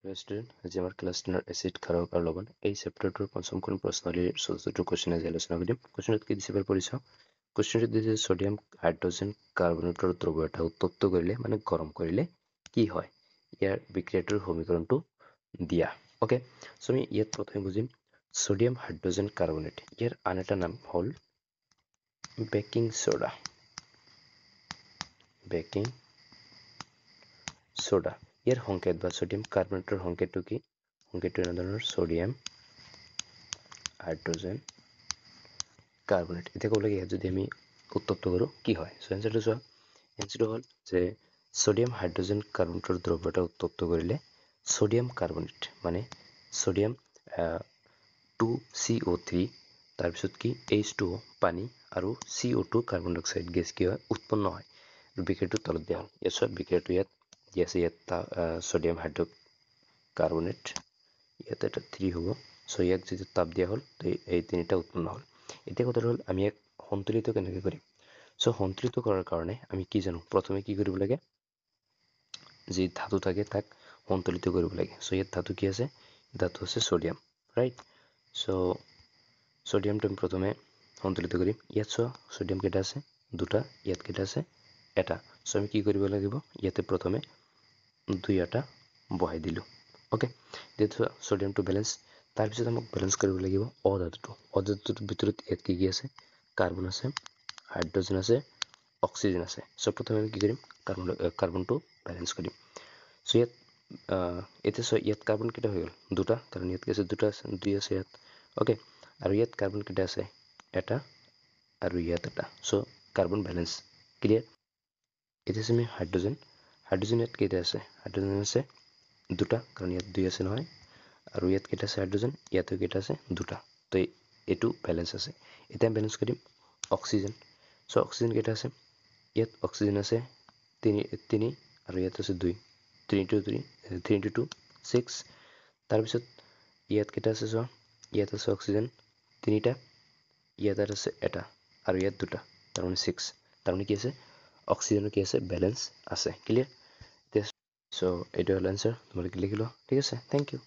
Student, আজি আমাৰ class 10 acid ক্ষাৰক আৰু লৱণ এই চেপ্টাৰটোৰ পঞ্চম কোন প্ৰশ্নাৱলীৰ ৭৪টো কোৱেশ্যন আজি আলোচনা কৰিম। কোৱেশ্যনত কি দিছে এবাৰ পঢ়ি চাওঁ। কোৱেশ্যনটো দিছে ছডিয়াম হাইড্ৰজেন কাৰ্বনেটৰ দ্ৰব্য এটা উত্তপ্ত কৰিলে মানে গৰম কৰিলে কি হয়, ইয়াৰ বিক্ৰিয়াটোৰ সমীকৰণটো দিয়া। অ'কে, চ' আমি ইয়াত প্ৰথমে বুজিম ছডিয়াম হাইড্ৰজেন কাৰ্বনেট, ইয়াৰ আন এটা নাম হ'ল বেকিং ছ'ডা। বেকিং ছ'ডা, ইয়াৰ সংকেত বা ছডিয়াম কাৰ্বনেটৰ সংকেতটো কি? সংকেতটো এনেধৰণৰ ছডিয়াম হাইড্ৰজেন কাৰ্বনেট। এতিয়া ক'ব লাগে ইয়াত যদি আমি উত্তপ্ত কৰোঁ কি হয়? চ' এনচাৰটো চোৱা, এনচাৰটো হ'ল যে ছডিয়াম হাইড্ৰজেন কাৰ্বনেটৰ দ্ৰব্য এটা উত্তপ্ত কৰিলে ছডিয়াম কাৰ্বনেট মানে ছডিয়াম 2CO3 তাৰপিছত কি H2O পানী আৰু CO2 কাৰ্বন ডাই অক্সাইড গেছ কি হয় উৎপন্ন হয়। বিক্ৰিয়াটো তলত দিয়া হ'ল। ইয়াত চোৱা বিক্ৰিয়াটো ইয়াত দি আছে, ইয়াত ছডিয়াম হাইড্ৰ কাৰ্বনেট ইয়াত এটা 3 হ'ব। চ' ইয়াক যদি তাপ দিয়া হ'ল এই তিনিটা উৎপন্ন হ'ল। এতিয়া কথাটো হ'ল আমি ইয়াক সন্তুলিত কেনেকৈ কৰিম? চ' সন্তুলিত কৰাৰ কাৰণে আমি কি জানো, প্ৰথমে কি কৰিব লাগে, যি ধাতু থাকে তাক সন্তুলিত কৰিব লাগে। চ' ইয়াত ধাতু কি আছে? ধাতু আছে ছডিয়াম, ৰাইট? চ' ছডিয়ামটো আমি প্ৰথমে সন্তুলিত কৰিম। ইয়াত চোৱা ছডিয়াম কেইটা আছে? দুটা। ইয়াত কেইটা আছে? এটা। চ' আমি কি কৰিব লাগিব, ইয়াতে প্ৰথমে 2 এটা বহাই দিলোঁ। অ'কে, এতিয়া চোৱা ছডিয়ামটো বেলেঞ্চ। তাৰপিছত আমাক বেলেঞ্চ কৰিব লাগিব অধাতুটো। অধাতুটোৰ ভিতৰত ইয়াত কি আছে? কাৰ্বন আছে, হাইড্ৰজেন আছে, অক্সিজেন আছে। চ' প্ৰথমে আমি কি কৰিম, কাৰ্বনটো বেলেঞ্চ কৰিম। চ' ইয়াত এতিয়া চোৱা ইয়াত কাৰ্বন কেইটা হৈ গ'ল? দুটা, কাৰণ ইয়াত কি আছে? দুটা আছে, 2 আছে ইয়াত। অ'কে, আৰু ইয়াত কাৰ্বন কেইটা আছে? এটা আৰু ইয়াত এটা। চ' কাৰ্বন বেলেঞ্চ, ক্লিয়াৰ? এতিয়া আছে আমি হাইড্ৰজেন। হাইড্ৰজেন ইয়াত কেইটা আছে? হাইড্ৰজেন আছে দুটা, কাৰণ ইয়াত 2 আছে নহয়। আৰু ইয়াত কেইটা আছে হাইড্ৰজেন? ইয়াতো কেইটা আছে? দুটা। তো এইটো বেলেঞ্চ আছে। এতিয়া বেলেঞ্চ কৰিম অক্সিজেন। চ' অক্সিজেন কেইটা আছে? ইয়াত অক্সিজেন আছে তিনি আৰু ইয়াত আছে 2। 3 into 2 6। তাৰপিছত ইয়াত কেইটা আছে চোৱা, ইয়াত আছে অক্সিজেন তিনিটা, ইয়াত আছে এটা আৰু ইয়াত দুটা, তাৰমানে 6। তাৰমানে কি আছে? অক্সিজেনৰ কি আছে? বেলেঞ্চ আছে, ক্লিয়াৰ? চ' এইটো হ'ল এনচাৰ, তোমালোকে লিখি লোৱা। ঠিক আছে, থেংক ইউ।